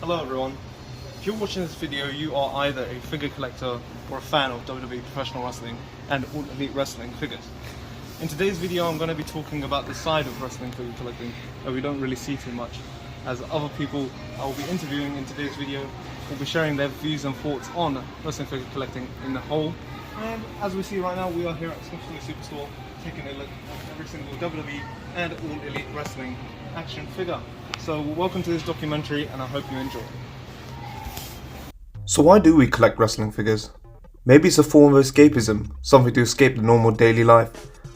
Hello everyone. If you're watching this video, you are either a figure collector or a fan of WWE professional wrestling and all elite wrestling figures. In today's video, I'm going to be talking about the side of wrestling figure collecting that we don't really see too much, as other people I will be interviewing in today's video will be sharing their views and thoughts on wrestling figure collecting in the whole. And as we see right now, we are here at Specialty Superstore taking a look at every single WWE and all elite wrestling action figure. So welcome to this documentary and I hope you enjoy. So why do we collect wrestling figures? Maybe it's a form of escapism, something to escape the normal daily life.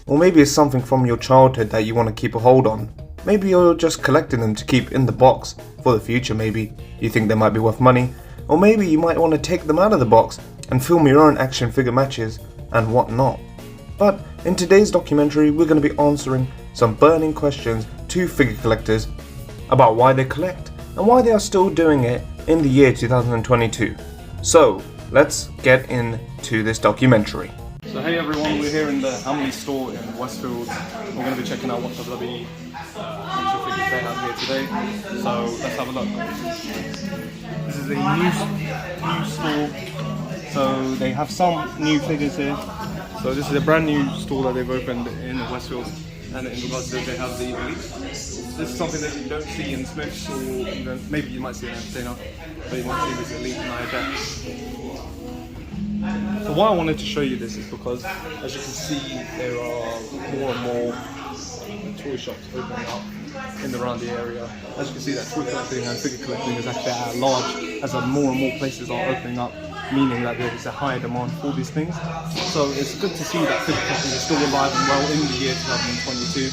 Or maybe it's something from your childhood that you want to keep a hold on. Maybe you're just collecting them to keep in the box for the future. Maybe you think they might be worth money. Or maybe you might want to take them out of the box and film your own action figure matches and whatnot. But in today's documentary, we're going to be answering some burning questions to figure collectors about why they collect and why they are still doing it in the year 2022. So let's get into this documentary. So hey everyone, we're here in the Hamley store in Westfield. We're going to be checking out what WWE action figures they have here today. So let's have a look. This is a new store. So they have some new figures here. So this is a brand new store that they've opened in Westfield. And in regards to this, they have the Elite. This is something that you don't see in Smith's, or maybe you might see it in Entertainer, but you might see this Elite in IFX. So why I wanted to show you this is because, as you can see, there are more and more toy shops opening up in and around the area. As you can see, that toy collecting and figure collecting is actually at large, as more and more places are opening up, meaning that there is a higher demand for these things. So it's good to see that figure collecting is still alive and well in the year 2022,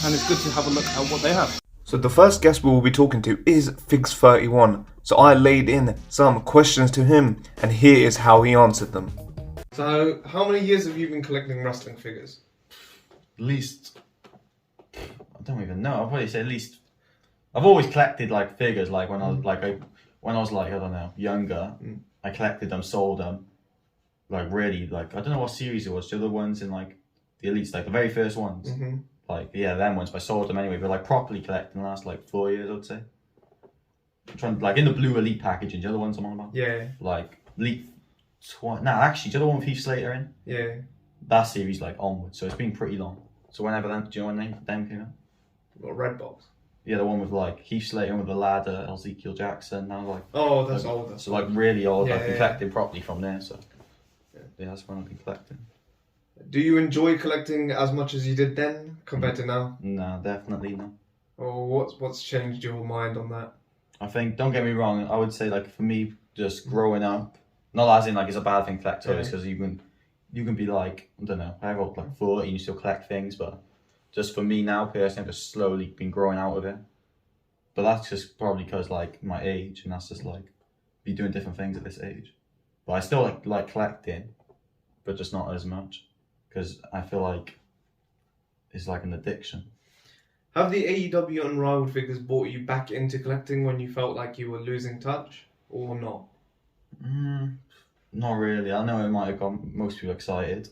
and it's good to have a look at what they have. So the first guest we will be talking to is Figs31. So I laid in some questions to him, and here is how he answered them. So how many years have you been collecting wrestling figures? At least, I don't even know. I'll probably say at least. I've always collected like figures. Like when I was I don't know, younger, I collected them, sold them. Like really, like I don't know what series it was. The other ones in like the Elites, like the very first ones. Like yeah, them ones. But I sold them anyway. But like properly collecting the last like 4 years, I'd say. I'm trying like in the blue Elite packaging. The other ones I'm on about. Yeah. Like Elite. Actually, the other one with Heath Slater in. Yeah. That series like onward. So it's been pretty long. So whenever them, do you know when them came out? What, Redbox? Yeah, the one with like Heath Slater with the ladder, Ezekiel Jackson. Now like. Oh, that's old. So like really old. Yeah, I've been collecting properly from there. So yeah, that's when I've been collecting. Do you enjoy collecting as much as you did then compared to now? No, definitely not. Or what's changed your mind on that? I think, don't get me wrong, I would say like for me, just growing up, not as in like it's a bad thing to collect toys, because you can be like, I don't know, I have like 40 and you still collect things, but just for me now personally, I've just slowly been growing out of it. But that's just probably because like my age, and that's just like be doing different things at this age. But I still like collecting, but just not as much, because I feel like it's like an addiction. Have the AEW Unrivaled figures brought you back into collecting when you felt like you were losing touch, or not? Not really. I know it might have got most people excited,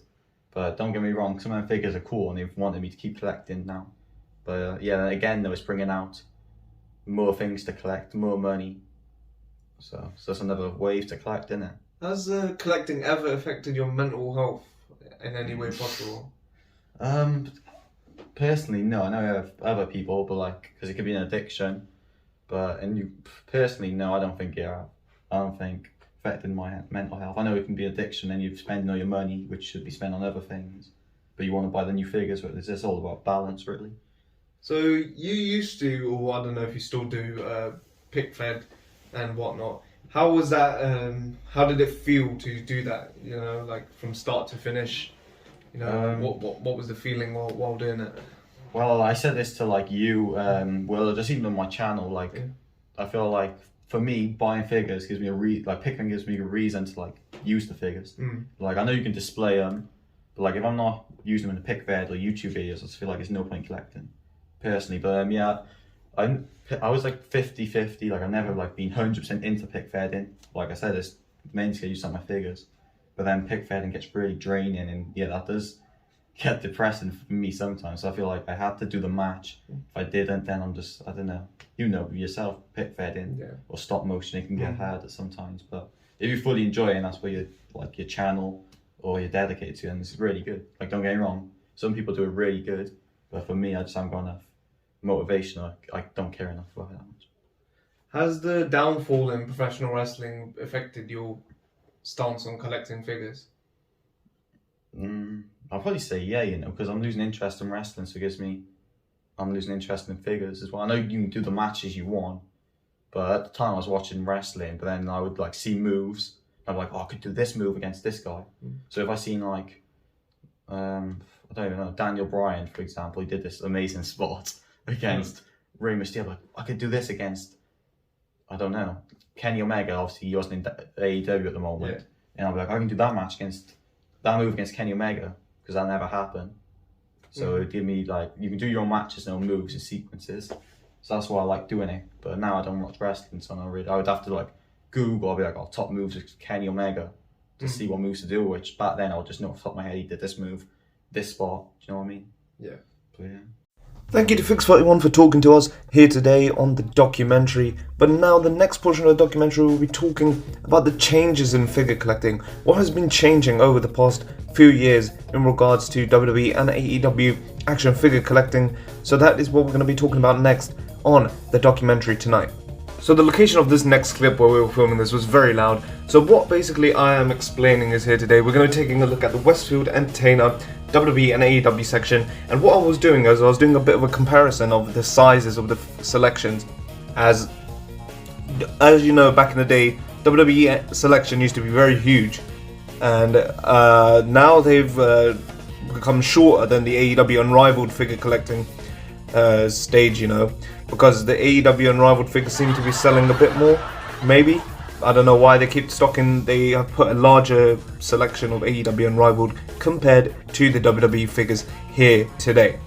but don't get me wrong, some of them figures are cool and they've wanted me to keep collecting now. But yeah, again, they was bringing out more things to collect, more money. So that's another wave to collect, isn't it? Has collecting ever affected your mental health in any way possible? Personally, no. I know I have other people, but like, because it could be an addiction. But personally, no. I don't think I don't think affecting my mental health. I know it can be addiction, and you're spending all your money, which should be spent on other things. But you want to buy the new figures. But it's all about balance, really. So you used to, or I don't know if you still do, pick fed and whatnot. How was that? How did it feel to do that? You know, like from start to finish. You know, what was the feeling while doing it? Well, I said this to like you, well, just even on my channel, like, yeah. I feel like for me, buying figures gives me picking gives me a reason to like use the figures. Like I know you can display them, but like if I'm not using them in the pick fed or YouTube videos, I just feel like there's no point collecting, personally. But yeah, I was like 50-50, like I've never like been 100% into pick fedding. Like I said, it's mainly to use some of my figures. But then pick fedding gets really draining, and yeah, that does get depressing for me sometimes. So I feel like I had to do the match. If I didn't, then I'm just, I don't know. You know yourself, pit fed or stop motion, it can get harder sometimes. But if you fully enjoy it and that's where you like your channel or you're dedicated to, and it's really good. Like, don't get me wrong, some people do it really good, but for me, I just haven't got enough motivation, or I don't care enough about it that much. Has the downfall in professional wrestling affected your stance on collecting figures? I'll probably say yeah, you know, because I'm losing interest in wrestling, so it gives me, I'm losing interest in figures as well. I know you can do the matches you want, but at the time I was watching wrestling, but then I would like see moves. I'm like, oh, I could do this move against this guy. So if I seen like, I don't even know, Daniel Bryan, for example, he did this amazing spot against Rey Mysterio. Like, I could do this against, I don't know, Kenny Omega. Obviously, he wasn't in AEW at the moment, and I'll be like, I can do that match against that move against Kenny Omega because that never happened. So it give me like, you can do your own matches and your moves and sequences. So that's why I like doing it. But now I don't watch wrestling, so I would have to like Google. I'll be like, oh, top moves of Kenny Omega to see what moves to do. Which back then I would just know off the top of my head he did this move, this spot. Do you know what I mean? Yeah. But yeah. Thank you to Fix41 for talking to us here today on the documentary. But now the next portion of the documentary will be talking about the changes in figure collecting. What has been changing over the past few years in regards to WWE and AEW action figure collecting. So that is what we're going to be talking about next on the documentary tonight. So the location of this next clip where we were filming this was very loud. So what basically I am explaining is here today, we're going to be taking a look at the Westfield Entertainer WWE and AEW section, and what I was doing is I was doing a bit of a comparison of the sizes of the selections. As you know, back in the day, WWE selection used to be very huge, and now they've become shorter than the AEW Unrivaled figure collecting stage, you know, because the AEW Unrivaled figures seem to be selling a bit more, maybe. I don't know why they keep stocking. They have put a larger selection of AEW Unrivaled compared to the WWE figures here today.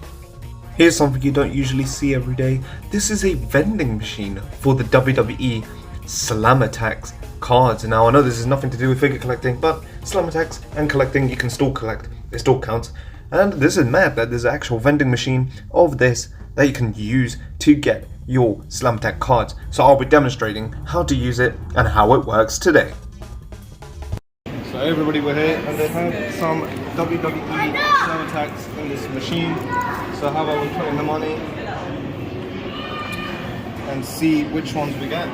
Here's something you don't usually see every day. This is a vending machine for the WWE Slam Attacks cards. Now I know this has nothing to do with figure collecting, but Slam Attacks and collecting, you can still collect. It still counts. And this is mad that there's an actual vending machine of this that you can use to get your Slam Attack cards. So I'll be demonstrating how to use it and how it works today. So everybody were here and they had some WWE Slam Attacks in this machine. So how about we put in the money and see which ones we get.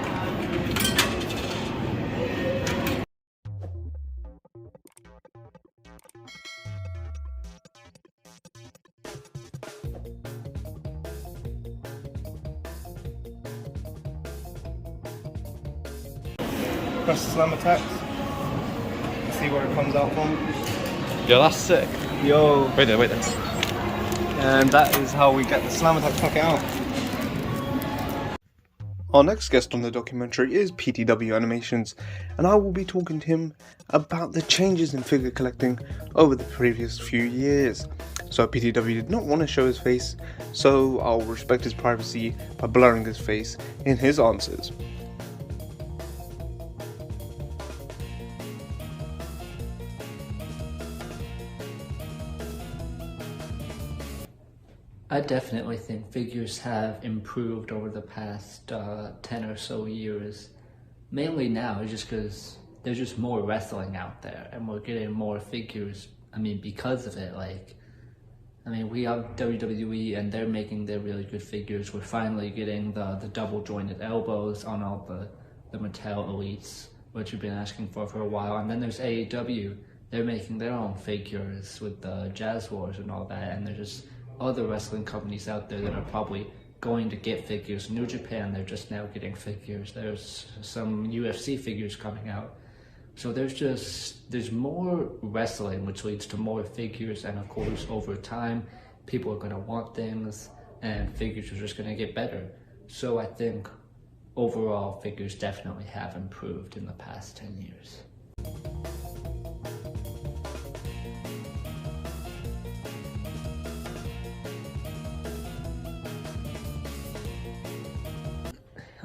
Press the Slam Attacks. See where it comes out from. Yo, that's sick. Yo. Wait there. And that is how we get the Slam Attack packet out. Our next guest on the documentary is PTW Animations, and I will be talking to him about the changes in figure collecting over the previous few years. So PTW did not want to show his face, so I'll respect his privacy by blurring his face in his answers. I definitely think figures have improved over the past 10 or so years. Mainly now, just because there's just more wrestling out there and we're getting more figures, because of it. We have WWE and they're making their really good figures. We're finally getting the double jointed elbows on all the Mattel Elites, which we've been asking for a while. And then there's AEW, they're making their own figures with the Jazz Wars and all that, and there's just other wrestling companies out there that are probably going to get figures. New Japan, they're just now getting figures. There's some UFC figures coming out. So there's more wrestling, which leads to more figures, and of course over time people are going to want things and figures are just going to get better. So I think overall figures definitely have improved in the past 10 years.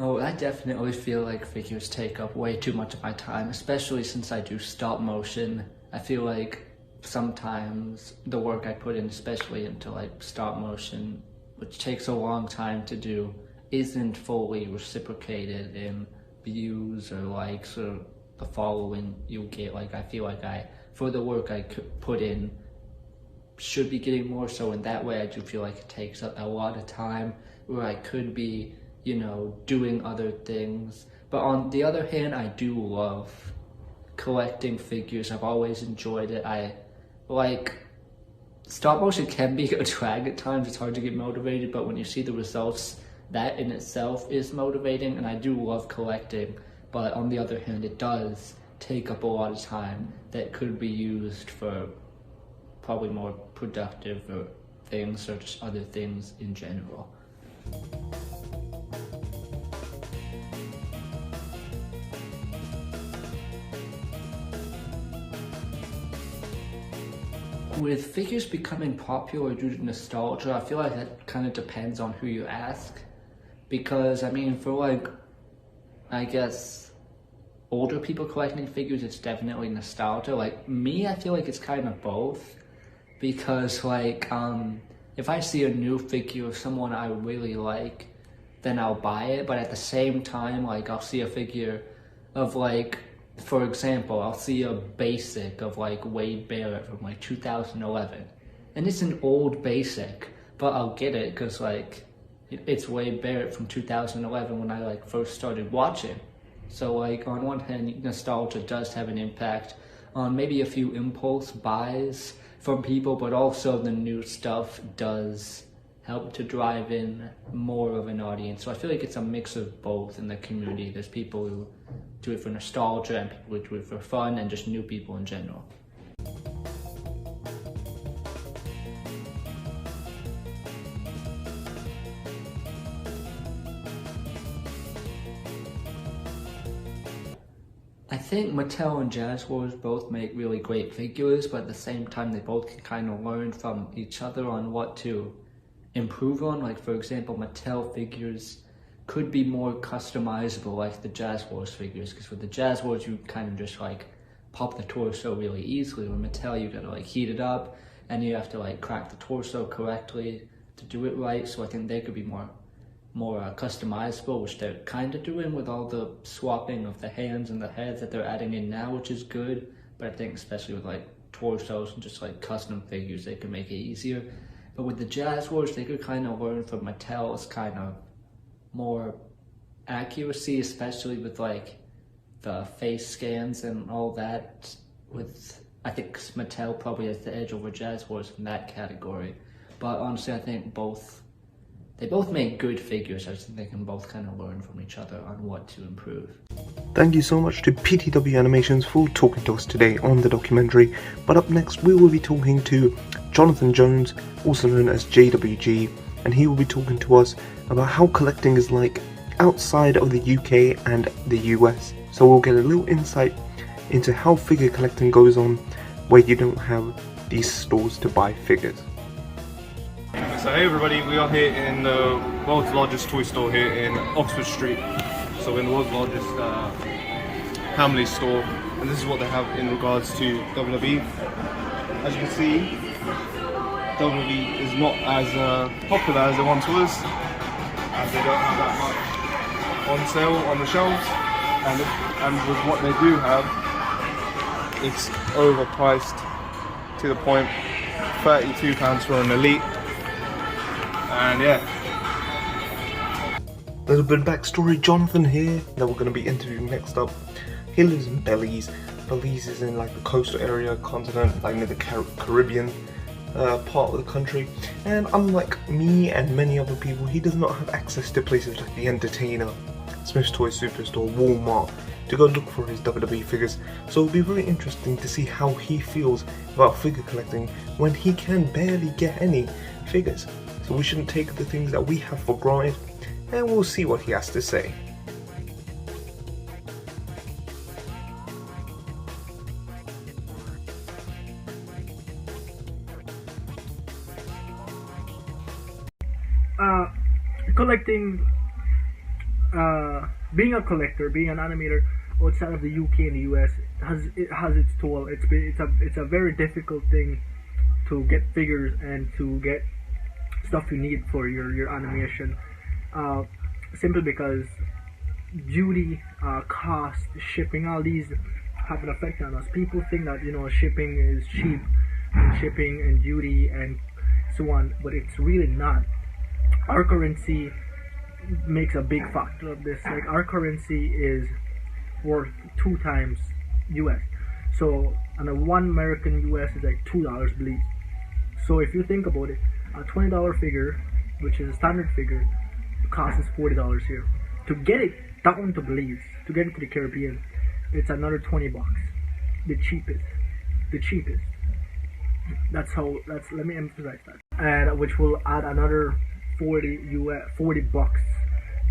Oh, I definitely feel like figures take up way too much of my time, especially since I do stop motion. I feel like sometimes the work I put in, especially into like stop motion, which takes a long time to do, isn't fully reciprocated in views or likes or the following you get. Like I feel like for the work I could put in, should be getting more. So in that way, I do feel like it takes up a lot of time where I could be, doing other things. But on the other hand, I do love collecting figures. I've always enjoyed it. I like stop motion can be a drag at times. It's hard to get motivated, but when you see the results, that in itself is motivating, and I do love collecting. But on the other hand, it does take up a lot of time that could be used for probably more productive or things or just other things in general. With figures becoming popular due to nostalgia, I feel like that kind of depends on who you ask. Because, for like, I guess, older people collecting figures, it's definitely nostalgia. Like, me, I feel like it's kind of both. Because, like, if I see a new figure of someone I really like, then I'll buy it. But at the same time, like, I'll see a figure of, like, for example, I'll see a basic of like Wade Barrett from like 2011, and it's an old basic, but I'll get it because like it's Wade Barrett from 2011 when I like first started watching. So like on one hand, nostalgia does have an impact on maybe a few impulse buys from people, but also the new stuff does help to drive in more of an audience. So I feel like it's a mix of both in the community. There's people who do it for nostalgia and people who do it for fun and just new people in general. I think Mattel and Jazz Wars both make really great figures, but at the same time they both can kind of learn from each other on what to improve on. Like for example, Mattel figures could be more customizable like the Jazz Wars figures, because with the Jazz Wars you kind of just like pop the torso really easily. With Mattel you gotta like heat it up and you have to like crack the torso correctly to do it right. So I think they could be more customizable, which they're kind of doing with all the swapping of the hands and the heads that they're adding in now, which is good. But I think especially with like torsos and just like custom figures, they could make it easier. But with the Jazz Wars, they could kind of learn from Mattel's kind of more accuracy, especially with like the face scans and all that. I think Mattel probably has the edge over Jazz Wars in that category. But honestly, I think they both make good figures. I just think they can both kind of learn from each other on what to improve. Thank you so much to PTW Animations for talking to us today on the documentary. But up next we will be talking to Jonathan Jones, also known as JWG, and he will be talking to us about how collecting is like outside of the UK and the US. So we'll get a little insight into how figure collecting goes on where you don't have these stores to buy figures. So hey everybody, we are here in the world's largest toy store here in Oxford Street. So in the world's largest family store, and this is what they have in regards to WWE. As you can see, WWE is not as popular as it once was, as they don't have that much on sale on the shelves, and with what they do have, it's overpriced to the point. £32 for an Elite, and yeah. Little bit of backstory, Jonathan here, that we're going to be interviewing next up. He lives in Belize. Belize is in like the coastal area, continent, like near the Caribbean part of the country. And unlike me and many other people, he does not have access to places like the Entertainer, Smith's Toy Superstore, Walmart, to go look for his WWE figures. So it'll be very interesting to see how he feels about figure collecting when he can barely get any figures. So we shouldn't take the things that we have for granted, and we'll see what he has to say. Collecting being a collector, being an animator outside of the UK and the US has its toll. It's a very difficult thing to get figures and to get stuff you need for your animation. Simply because duty, cost, shipping, all these have an effect on us. People think that shipping is cheap, and shipping and duty and so on, but it's really not. Our currency makes a big factor of this. Like, our currency is worth 2 times US. So, and a 1 American US is like $2, believe. So if you think about it, a $20 figure, which is a standard figure, costs $40 here. To get it down to Belize, to get it to the Caribbean, it's another $20. The cheapest. The cheapest. Let me emphasize that. And which will add another $40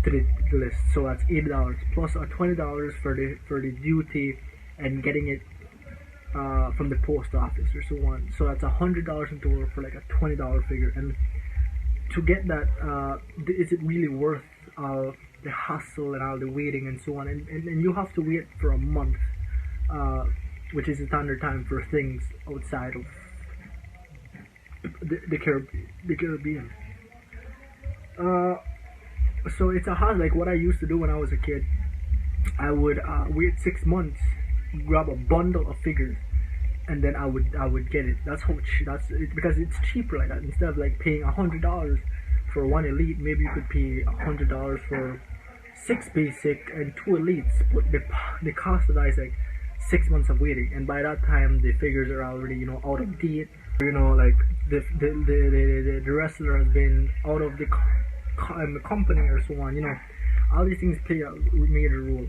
to the list. So that's $80 plus a $20 for the duty and getting it from the post office or so on. So that's $100 in total for like a $20 figure. And to get that, is it really worth the hassle and all the waiting and so on? And you have to wait for a month, which is the standard time for things outside of the Caribbean. So it's a hassle. Like, what I used to do when I was a kid, I would wait 6 months, grab a bundle of figures, and then I would get it. That's because it's cheaper like that. Instead of like paying $100 for 1 elite, maybe you could pay $100 for 6 basic and 2 elites. But the cost of that is like 6 months of waiting, and by that time the figures are already out of date. Like the wrestler has been out of the company or so on. All these things play a major role.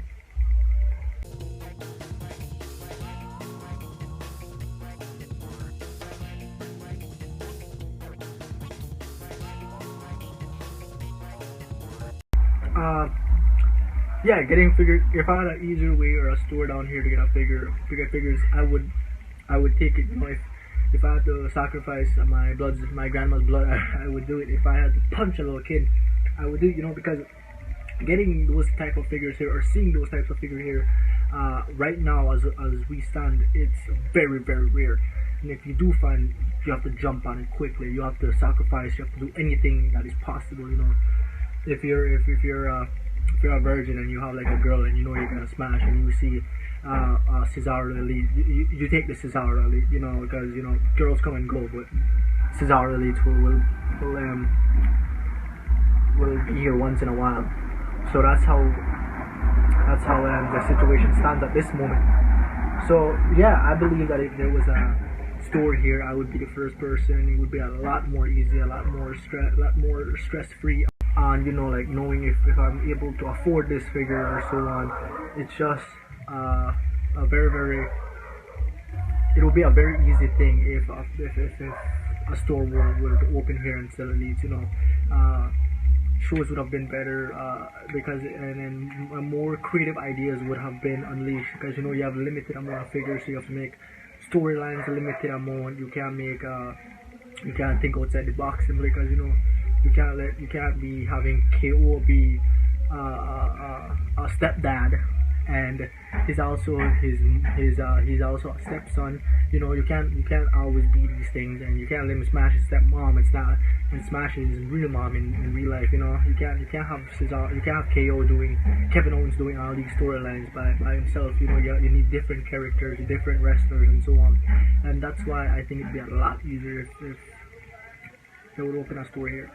Yeah, getting figures. If I had an easier way or a store down here to get figures, I would take it. If I had to sacrifice my grandma's blood, I would do it. If I had to punch a little kid, I would do it. Because getting those type of figures here, or seeing those types of figures here, right now as we stand, it's very, very rare. And if you do find, you have to jump on it quickly. You have to sacrifice. You have to do anything that is possible. If you're a virgin and you have like a girl and you're gonna smash, and you see Cesaro Elite, you take the Cesaro Elite, because girls come and go, but Cesaro Elite will be here once in a while. So that's how the situation stands at this moment. So yeah, I believe that if there was a store here, I would be the first person. It would be a lot more easy, a lot more stress free. And like knowing if I'm able to afford this figure or so on, it's just a very, very, it will be a very easy thing if a store were to open here and sell elites. Shows would have been better, because and more creative ideas would have been unleashed, because you have limited amount of figures, so you have to make storylines a limited amount. You can't think outside the box, simply because you can't be having KO be a stepdad, and he's also he's also a stepson. You can't always be these things, and you can't let him smash his stepmom. It's not, and smash his real mom in real life. You can't have Cesaro, you can't have KO doing, Kevin Owens doing all these storylines by himself. You need different characters, different wrestlers, and so on. And that's why I think it'd be a lot easier if they would open a store here.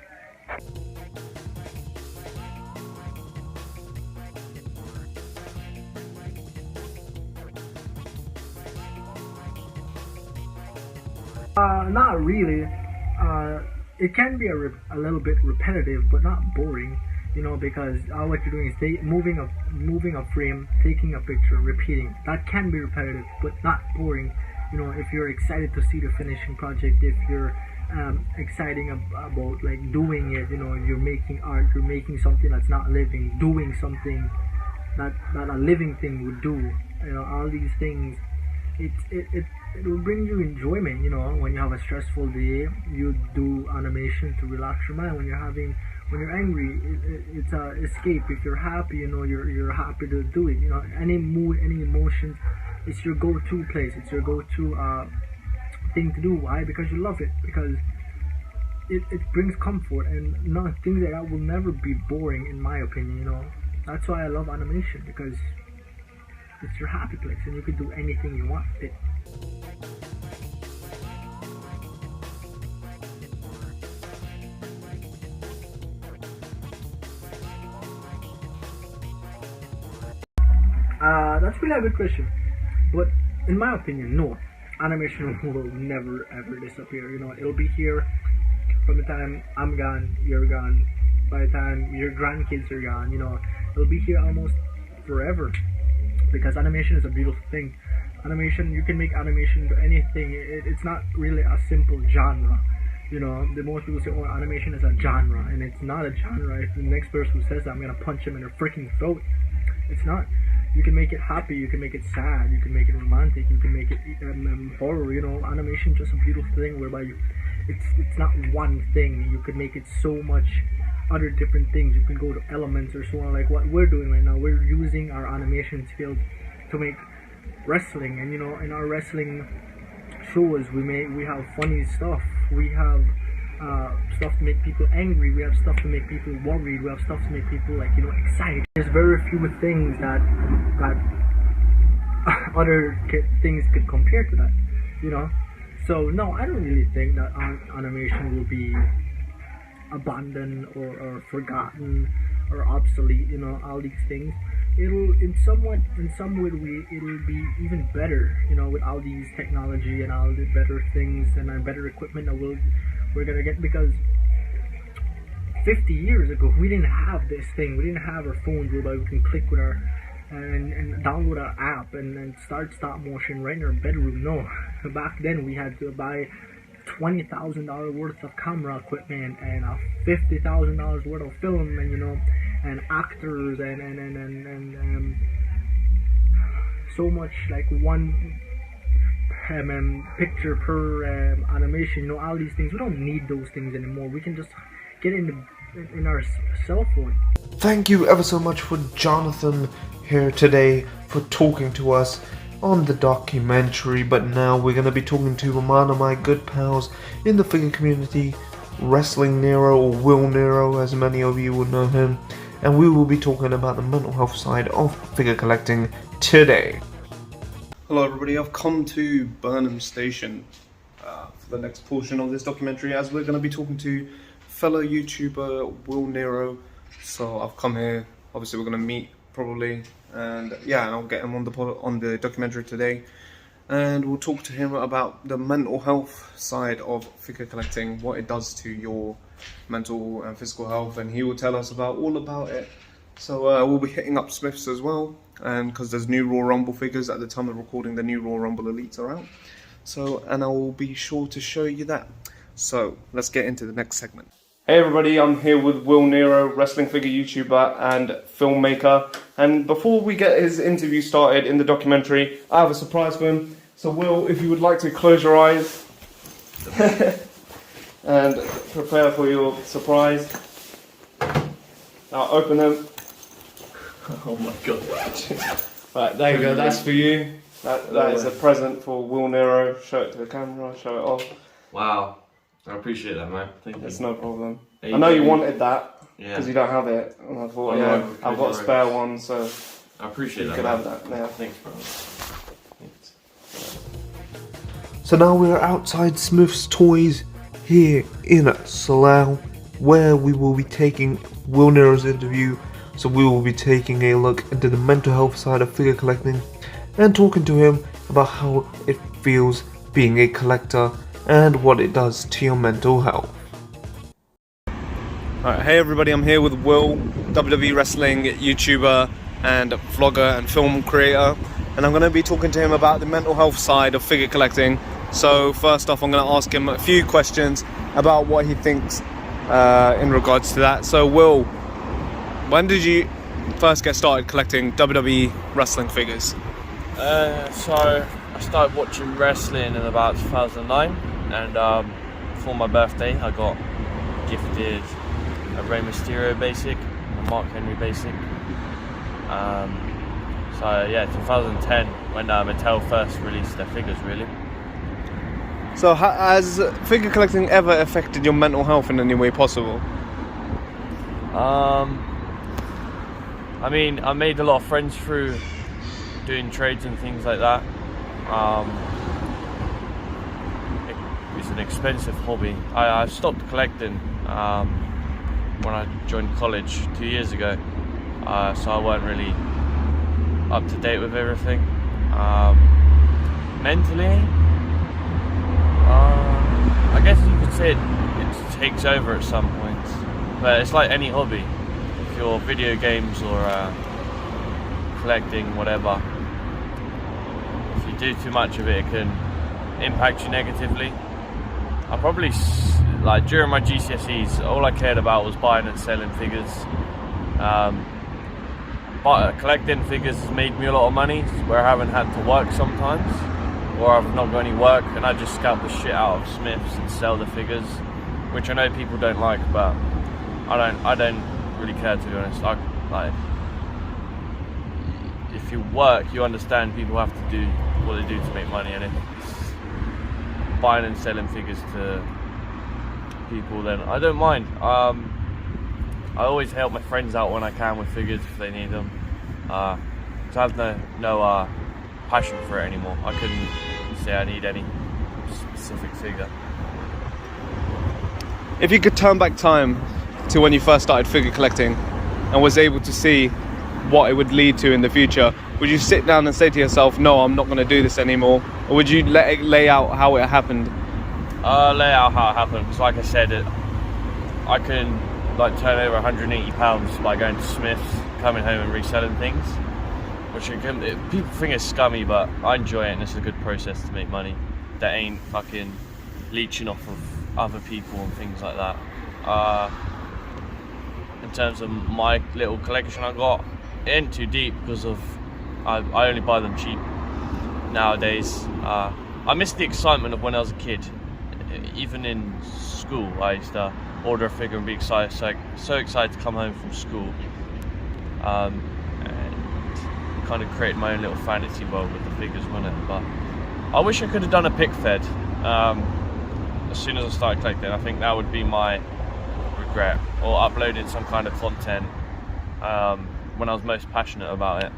Not really. It can be a little bit repetitive, but not boring. Because all what you're doing is moving a frame, taking a picture, repeating. That can be repetitive, but not boring. If you're excited to see the finishing project, if you're exciting about like doing it, you're making art, you're making something that's not living, doing something that a living thing would do. All these things, it will bring you enjoyment. When you have a stressful day, you do animation to relax your mind. When When you're angry, it's a escape. If you're happy, you know, you're happy to do it. You know, any mood, any emotions, it's your go-to place. It's your go-to thing to do. Why? Because you love it. Because it brings comfort, and things like that will never be boring, in my opinion. You know, that's why I love animation, because it's your happy place, and you can do anything you want with it. That's really a good question, but in my opinion, no. Animation will never ever disappear. You know, it'll be here from the time I'm gone, you're gone. By the time your grandkids are gone, you know, it'll be here almost forever. Because animation is a beautiful thing. Animation, you can make animation into anything. It's not really a simple genre. You know, the most people say, oh, animation is a genre, and it's not a genre. If the next person who says that, I'm gonna punch him in their freaking throat. It's not. You can make it happy, you can make it sad, you can make it romantic, you can make it horror. You know, animation is just a beautiful thing whereby it's not one thing. You could make it so much other different things. You can go to elements or so on, like what we're doing right now. We're using our animation skills to make wrestling, and you know, in our wrestling shows we have funny stuff. We have stuff to make people angry. We have stuff to make people worried. We have stuff to make people, like, you know, excited. There's very few things that other things could compare to that, you know. So no, I don't really think that animation will be abandoned or forgotten or obsolete. You know, all these things. It'll in some way it'll be even better. You know, with all these technology and all the better things and better equipment that we're gonna get, because 50 years ago we didn't have this thing. We didn't have our phones whereby we can click with our and download our app and start stop motion right in our bedroom. No, back then we had to buy $20,000 worth of camera equipment and $50,000 worth of film, and you know, and actors and so much, like one picture per animation. You know, all these things. We don't need those things anymore. We can just get in our cell phone. Thank you ever so much for Jonathan here today for talking to us on the documentary. But now we're going to be talking to one of my good pals in the figure community, Wrestling Nero, or Will Nero as many of you would know him, and we will be talking about the mental health side of figure collecting today. Hello everybody, I've come to Burnham Station for the next portion of this documentary, as we're going to be talking to fellow YouTuber Will Nero. So I've come here, obviously we're going to meet probably, and yeah, I'll get him on the documentary today, and we'll talk to him about the mental health side of figure collecting, what it does to your mental and physical health, and he will tell us all about it. So we'll be hitting up Smiths as well, and because there's new Royal Rumble figures at the time of recording, the new Royal Rumble Elites are out. So, and I will be sure to show you that. So let's get into the next segment. Hey everybody, I'm here with Will Nero, wrestling figure YouTuber and filmmaker. And before we get his interview started in the documentary, I have a surprise for him. So Will, if you would like to close your eyes and prepare for your surprise. Now open them. Oh my god. Right, there you go, that's for you. That is a present for Will Nero. Show it to the camera, show it off. Wow. I appreciate that, man. Thank you. It's no problem. Hey, I know you wanted that, yeah, because you don't have it. And I thought, I yeah, know, I've got a spare one, so I appreciate you that, could man. have that now. Thanks, bro. Thanks. So now we're outside Smith's Toys here in Slough, where we will be taking Will Nero's interview. So we will be taking a look into the mental health side of figure collecting and talking to him about how it feels being a collector and what it does to your mental health. Alright, hey everybody, I'm here with Will, WWE wrestling YouTuber and vlogger and film creator, and I'm going to be talking to him about the mental health side of figure collecting. So first off, I'm going to ask him a few questions about what he thinks in regards to that. So Will, when did you first get started collecting WWE wrestling figures? So I started watching wrestling in about 2009, and for my birthday I got gifted a Rey Mysterio basic, a Mark Henry basic. So yeah, 2010 when Mattel first released their figures, really. So has figure collecting ever affected your mental health in any way possible? I mean, I made a lot of friends through doing trades and things like that. It's an expensive hobby. I stopped collecting when I joined college 2 years ago, so I weren't really up to date with everything. Mentally, I guess you could say it takes over at some points, but it's like any hobby. If you're video games or collecting, whatever, if you do too much of it, it can impact you negatively. I probably, like during my GCSEs, all I cared about was buying and selling figures. But collecting figures has made me a lot of money, where I haven't had to work sometimes, or I've not got any work, and I just scalp the shit out of Smiths and sell the figures, which I know people don't like, but I don't really care, to be honest. If you work, you understand people have to do what they do to make money, and if it's buying and selling figures to people, then I don't mind. I always help my friends out when I can with figures if they need them. So I have no passion for it anymore. I couldn't say I need any specific figure. If you could turn back time to when you first started figure collecting and was able to see what it would lead to in the future, would you sit down and say to yourself, no, I'm not going to do this anymore? Or would you let it lay out how it happened? Lay out how it happened, because like I said, I can turn over £180 by going to Smiths, coming home and reselling things, which people think is scummy, but I enjoy it and it's a good process to make money that ain't fucking leeching off of other people and things like that. In terms of my little collection I got, it ain't too deep because of I only buy them cheap nowadays. I miss the excitement of when I was a kid. Even in school, I used to order a figure and be excited, so excited to come home from school, and kind of create my own little fantasy world with the figures, wasn't it? But I wish I could have done a pick fed as soon as I started collecting. I think that would be my regret, or uploading some kind of content when I was most passionate about it.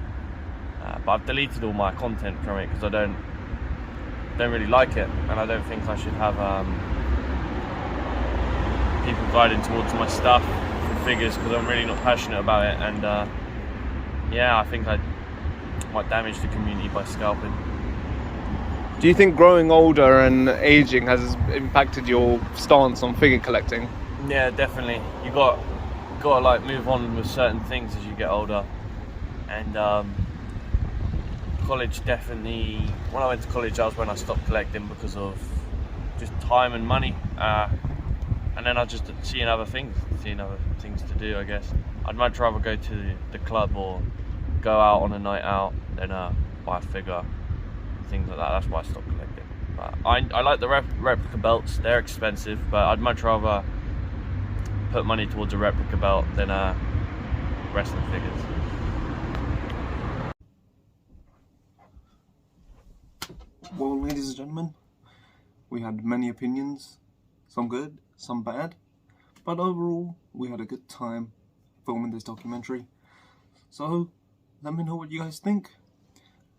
But I've deleted all my content from it because I don't really like it, and I don't think I should have people guiding towards my stuff for figures, because I'm really not passionate about it, and yeah, I think I might damage the community by scalping. Do you think growing older and aging has impacted your stance on figure collecting? Yeah, definitely. You got like move on with certain things as you get older, and college definitely. When I went to college, that was when I stopped collecting because of just time and money, and then I just seeing other things to do. I guess I'd much rather go to the club or go out on a night out than buy a figure, things like that. That's why I stopped collecting. But I like the replica belts. They're expensive, but I'd much rather put money towards a replica belt than wrestling figures. Well, ladies and gentlemen, we had many opinions, some good, some bad, but overall we had a good time filming this documentary. So let me know what you guys think.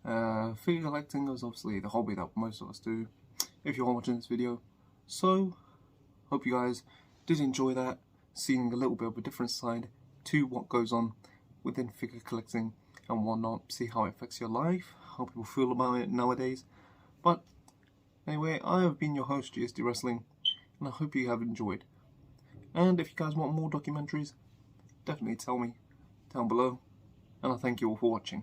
Figure collecting is obviously the hobby that most of us do, if you're watching this video. So hope you guys did enjoy that, seeing a little bit of a different side to what goes on within figure collecting and whatnot, see how it affects your life, how people feel about it nowadays. But anyway, I have been your host, GSD Wrestling, and I hope you have enjoyed. And if you guys want more documentaries, definitely tell me down below, and I thank you all for watching.